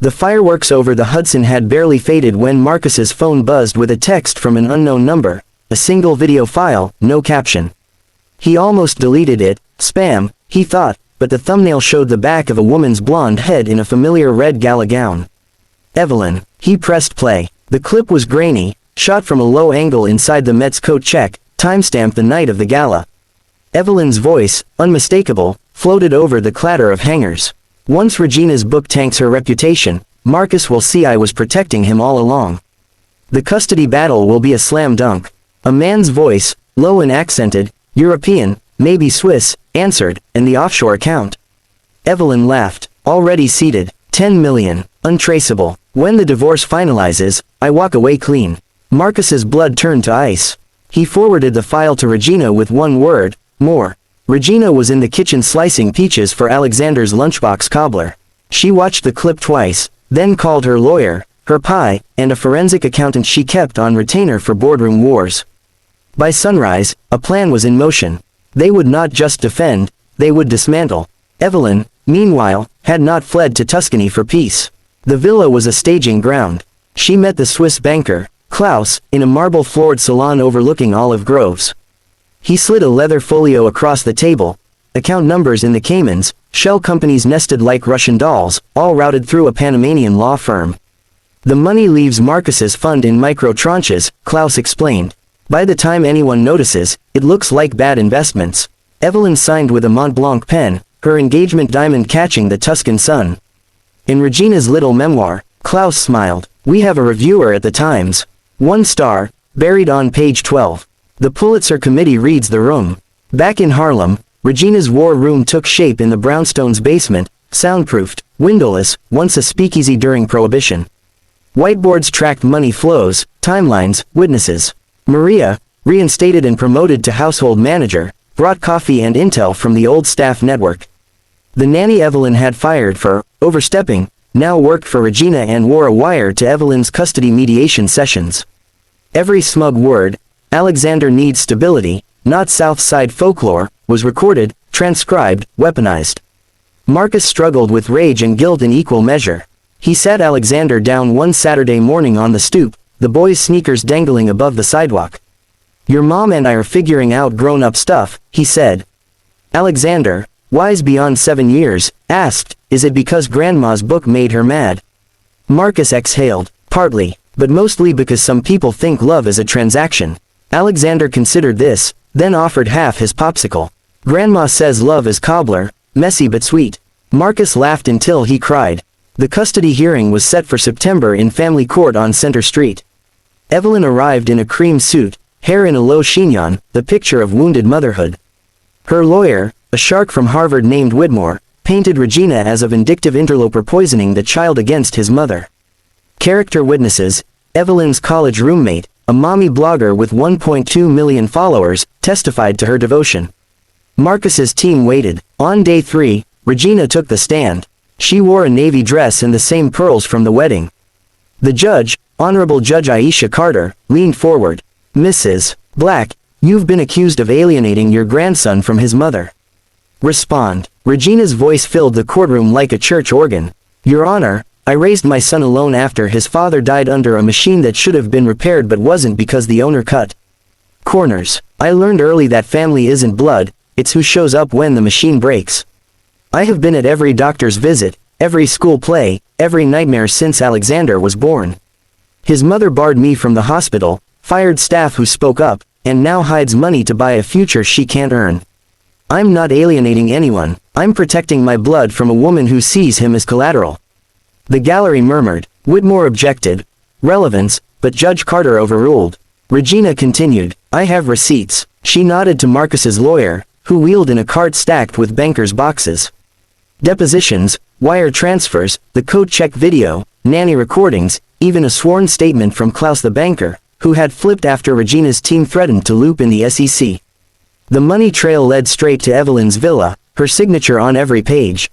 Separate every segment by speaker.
Speaker 1: The fireworks over the Hudson had barely faded when Marcus's phone buzzed with a text from an unknown number, a single video file, no caption. He almost deleted it. Spam, he thought, but the thumbnail showed the back of a woman's blonde head in a familiar red gala gown. Evelyn. He pressed play. The clip was grainy, shot from a low angle inside the Met's coat check, timestamped the night of the gala. Evelyn's voice, unmistakable, floated over the clatter of hangers. Once Regina's book tanks her reputation, Marcus will see I was protecting him all along. The custody battle will be a slam dunk. A man's voice, low and accented, European, maybe Swiss, answered, and the offshore account. Evelyn laughed. Already seated. 10 million. Untraceable. When the divorce finalizes, I walk away clean. Marcus's blood turned to ice. He forwarded the file to Regina with one word, more. Regina was in the kitchen slicing peaches for Alexander's lunchbox cobbler. She watched the clip twice, then called her lawyer, her pie, and a forensic accountant she kept on retainer for boardroom wars. By sunrise, a plan was in motion. They would not just defend, they would dismantle. Evelyn, meanwhile, had not fled to Tuscany for peace. The villa was a staging ground. She met the Swiss banker, Klaus, in a marble-floored salon overlooking olive groves. He slid a leather folio across the table. Account numbers in the Caymans, shell companies nested like Russian dolls, all routed through a Panamanian law firm. The money leaves Marcus's fund in micro tranches, Klaus explained. By the time anyone notices, it looks like bad investments. Evelyn signed with a Mont Blanc pen, her engagement diamond catching the Tuscan sun. In Regina's little memoir, Klaus smiled. We have a reviewer at the Times. 1 star, buried on page 12. The Pulitzer Committee reads the room. Back in Harlem, Regina's war room took shape in the brownstone's basement, soundproofed, windowless, once a speakeasy during Prohibition. Whiteboards tracked money flows, timelines, witnesses. Maria, reinstated and promoted to household manager, brought coffee and intel from the old staff network. The nanny Evelyn had fired for overstepping, now worked for Regina and wore a wire to Evelyn's custody mediation sessions. Every smug word, Alexander needs stability, not South Side folklore, was recorded, transcribed, weaponized. Marcus struggled with rage and guilt in equal measure. He sat Alexander down one Saturday morning on the stoop, the boy's sneakers dangling above the sidewalk. Your mom and I are figuring out grown-up stuff, he said. Alexander, wise beyond 7 years, asked, is it because grandma's book made her mad? Marcus exhaled, partly, but mostly because some people think love is a transaction. Alexander considered this, then offered half his popsicle. Grandma says love is cobbler, messy but sweet. Marcus laughed until he cried. The custody hearing was set for September in family court on Center Street. Evelyn arrived in a cream suit, hair in a low chignon, the picture of wounded motherhood. Her lawyer, a shark from Harvard named Whitmore, painted Regina as a vindictive interloper poisoning the child against his mother. Character witnesses, Evelyn's college roommate, a mommy blogger with 1.2 million followers, testified to her devotion. Marcus's team waited. On day 3, Regina took the stand. She wore a navy dress and the same pearls from the wedding. The judge, Honorable Judge Aisha Carter, leaned forward. Mrs. Black, you've been accused of alienating your grandson from his mother. Respond. Regina's voice filled the courtroom like a church organ. Your Honor, I raised my son alone after his father died under a machine that should have been repaired but wasn't because the owner cut corners. I learned early that family isn't blood, it's who shows up when the machine breaks. I have been at every doctor's visit, every school play, every nightmare since Alexander was born. His mother barred me from the hospital, fired staff who spoke up, and now hides money to buy a future she can't earn. I'm not alienating anyone, I'm protecting my blood from a woman who sees him as collateral. The gallery murmured. Whitmore objected. Relevance, but Judge Carter overruled. Regina continued. I have receipts. She nodded to Marcus's lawyer, who wheeled in a cart stacked with bankers' boxes. Depositions, wire transfers, the coat check video, nanny recordings, even a sworn statement from Klaus the banker, who had flipped after Regina's team threatened to loop in the SEC. The money trail led straight to Evelyn's villa, her signature on every page.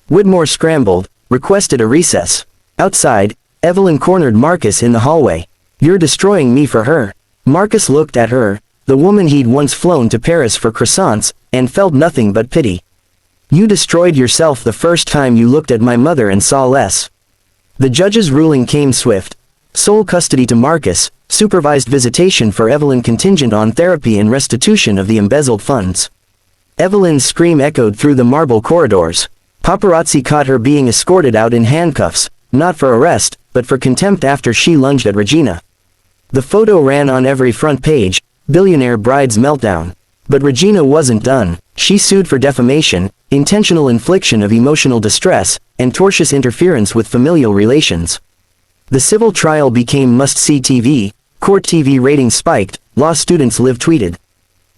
Speaker 1: Whitmore scrambled, requested a recess. Outside, Evelyn cornered Marcus in the hallway. You're destroying me for her. Marcus looked at her, the woman he'd once flown to Paris for croissants, and felt nothing but pity. You destroyed yourself the first time you looked at my mother and saw less. The judge's ruling came swift. Sole custody to Marcus, supervised visitation for Evelyn contingent on therapy and restitution of the embezzled funds. Evelyn's scream echoed through the marble corridors. Paparazzi caught her being escorted out in handcuffs, not for arrest, but for contempt after she lunged at Regina. The photo ran on every front page, Billionaire bride's meltdown. But Regina wasn't done. She sued for defamation, intentional infliction of emotional distress, and tortious interference with familial relations. The civil trial became must-see TV, court TV ratings spiked, law students live tweeted.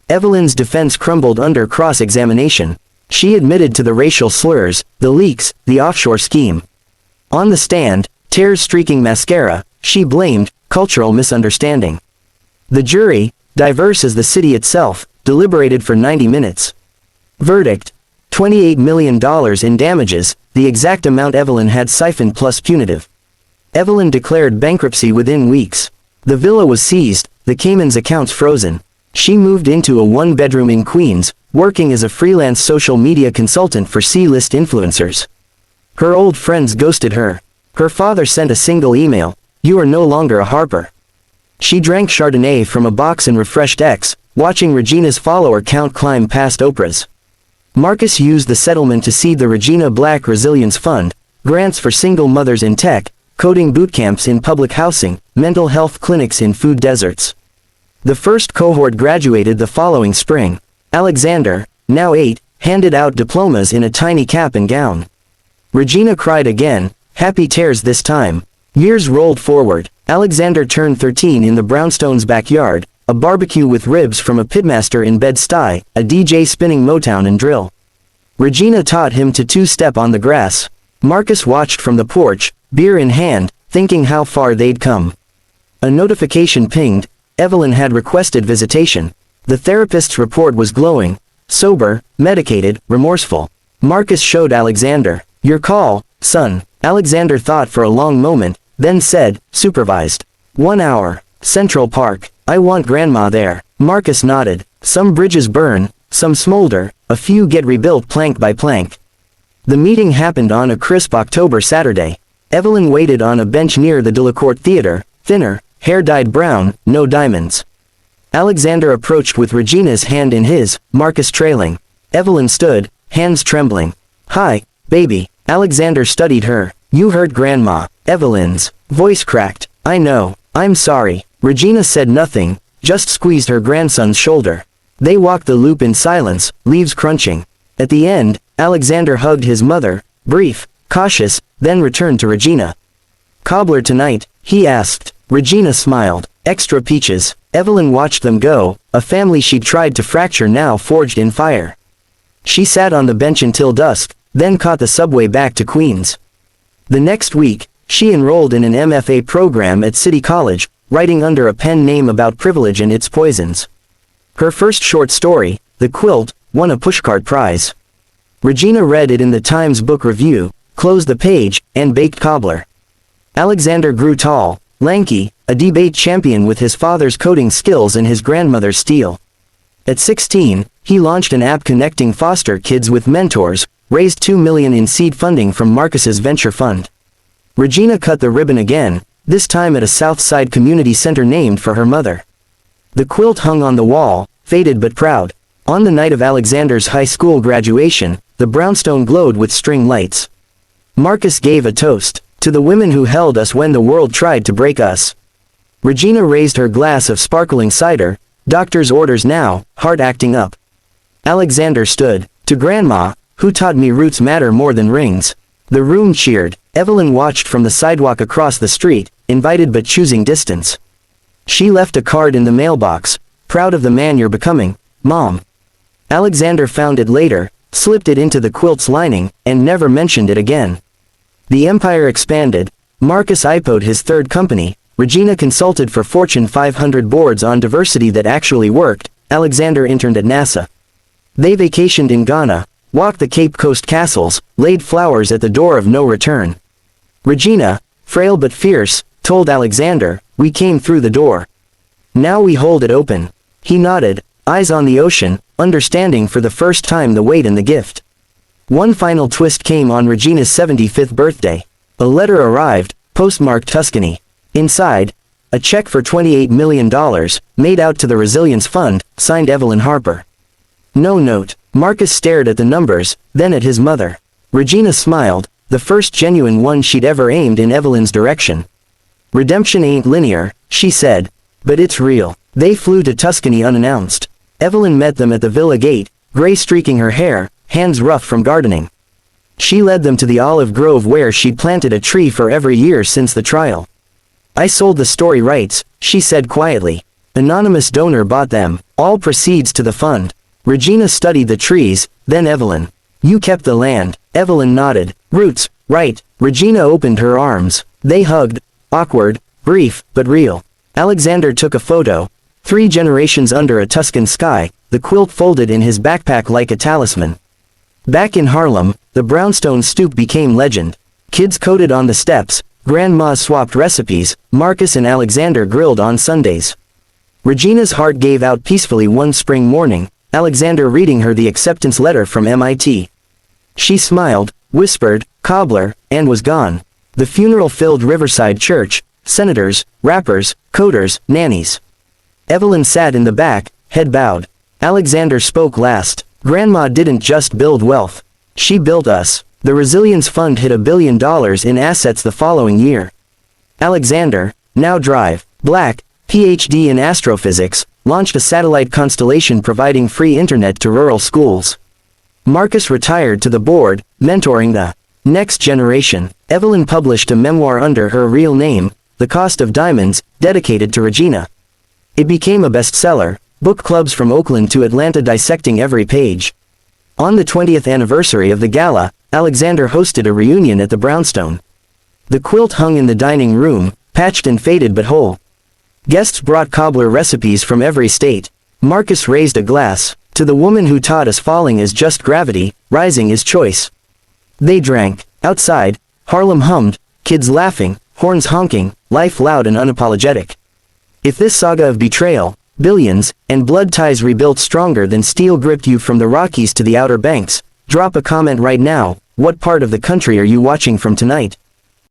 Speaker 1: Evelyn's defense crumbled under cross-examination. She admitted to the racial slurs, the leaks, the offshore scheme. On the stand, tears streaking mascara, she blamed cultural misunderstanding. The jury, diverse as the city itself, deliberated for 90 minutes. Verdict: $28 million in damages, the exact amount Evelyn had siphoned plus punitive. Evelyn declared bankruptcy within weeks. The villa was seized, the Cayman's accounts frozen. She moved into a one-bedroom in Queens, working as a freelance social media consultant for C-list influencers. Her old friends ghosted her. Her father sent a single email: "You are no longer a Harper." She drank Chardonnay from a box and refreshed X, watching Regina's follower count climb past Oprah's. Marcus used the settlement to seed the Regina Black Resilience Fund, grants for single mothers in tech, coding bootcamps in public housing, mental health clinics in food deserts. The first cohort graduated the following spring. Alexander, now 8, handed out diplomas in a tiny cap and gown. Regina cried again, happy tears this time. Years rolled forward. Alexander turned 13 in the brownstone's backyard, a barbecue with ribs from a pitmaster in Bed-Stuy, a DJ spinning Motown and drill. Regina taught him to two-step on the grass. Marcus watched from the porch, beer in hand, thinking how far they'd come. A notification pinged. Evelyn had requested visitation. The therapist's report was glowing. Sober, medicated, remorseful. Marcus showed Alexander. Your call, son. Alexander thought for a long moment, then said, supervised. 1 hour. Central Park. I want grandma there. Marcus nodded. Some bridges burn, some smolder, a few get rebuilt plank by plank. The meeting happened on a crisp October Saturday. Evelyn waited on a bench near the Delacorte Theater, thinner, hair dyed brown, no diamonds. Alexander approached with Regina's hand in his, Marcus trailing. Evelyn stood, hands trembling. Hi, baby. Alexander studied her. You hurt grandma. Evelyn's voice cracked. I know. I'm sorry. Regina said nothing, just squeezed her grandson's shoulder. They walked the loop in silence, leaves crunching. At the end, Alexander hugged his mother, brief, cautious, then returned to Regina. Cobbler tonight? He asked. Regina smiled. Extra peaches. Evelyn watched them go, a family she'd tried to fracture now forged in fire. She sat on the bench until dusk, then caught the subway back to Queens. The next week, she enrolled in an MFA program at City College, writing under a pen name about privilege and its poisons. Her first short story, The Quilt, won a pushcart prize. Regina read it in the Times Book Review, closed the page, and baked cobbler. Alexander grew tall, lanky, a debate champion with his father's coding skills and his grandmother's steel. At 16, he launched an app connecting foster kids with mentors, raised $2 million in seed funding from Marcus's venture fund. Regina cut the ribbon again, this time at a South Side community center named for her mother. The quilt hung on the wall, faded but proud. On the night of Alexander's high school graduation, the brownstone glowed with string lights. Marcus gave a toast, to the women who held us when the world tried to break us. Regina raised her glass of sparkling cider, doctor's orders now, heart acting up. Alexander stood, to grandma, who taught me roots matter more than rings. The room cheered. Evelyn watched from the sidewalk across the street, invited but choosing distance. She left a card in the mailbox, proud of the man you're becoming, Mom. Alexander found it later, slipped it into the quilt's lining, and never mentioned it again. The empire expanded. Marcus IPO'd his third company. Regina consulted for Fortune 500 boards on diversity that actually worked. Alexander interned at NASA. They vacationed in Ghana, walked the Cape Coast castles, laid flowers at the door of no return. Regina, frail but fierce, told Alexander, we came through the door. Now we hold it open. He nodded, eyes on the ocean, understanding for the first time the weight and the gift. One final twist came on Regina's 75th birthday. A letter arrived, postmarked Tuscany. Inside, a check for $28 million, made out to the Resilience Fund, signed Evelyn Harper. No note. Marcus stared at the numbers, then at his mother. Regina smiled, the first genuine one she'd ever aimed in Evelyn's direction. Redemption ain't linear, she said. But it's real. They flew to Tuscany unannounced. Evelyn met them at the villa gate, gray streaking her hair, hands rough from gardening. She led them to the olive grove where she'd planted a tree for every year since the trial. I sold the story rights, she said quietly. Anonymous donor bought them, all proceeds to the fund. Regina studied the trees, then Evelyn. You kept the land. Evelyn nodded. Roots, right. Regina opened her arms. They hugged. Awkward, brief, but real. Alexander took a photo. 3 generations under a Tuscan sky, the quilt folded in his backpack like a talisman. Back in Harlem, the brownstone stoop became legend. Kids coded on the steps, grandmas swapped recipes, Marcus and Alexander grilled on Sundays. Regina's heart gave out peacefully one spring morning, Alexander reading her the acceptance letter from MIT. She smiled, whispered, cobbler, and was gone. The funeral filled Riverside Church, senators, rappers, coders, nannies. Evelyn sat in the back, head bowed. Alexander spoke last. Grandma didn't just build wealth. She built us. The Resilience Fund hit $1 billion in assets the following year. Alexander, now Drive, Black, PhD in astrophysics, launched a satellite constellation providing free internet to rural schools. Marcus retired to the board, mentoring the next generation. Evelyn published a memoir under her real name, The Cost of Diamonds, dedicated to Regina. It became a bestseller, book clubs from Oakland to Atlanta dissecting every page. On the 20th anniversary of the gala, Alexander hosted a reunion at the brownstone. The quilt hung in the dining room, patched and faded but whole. Guests brought cobbler recipes from every state. Marcus raised a glass. To the woman who taught us falling is just gravity, rising is choice. They drank. Outside, Harlem hummed, kids laughing, horns honking, life loud and unapologetic. If this saga of betrayal, billions, and blood ties rebuilt stronger than steel gripped you from the Rockies to the Outer Banks, drop a comment right now. What part of the country are you watching from tonight?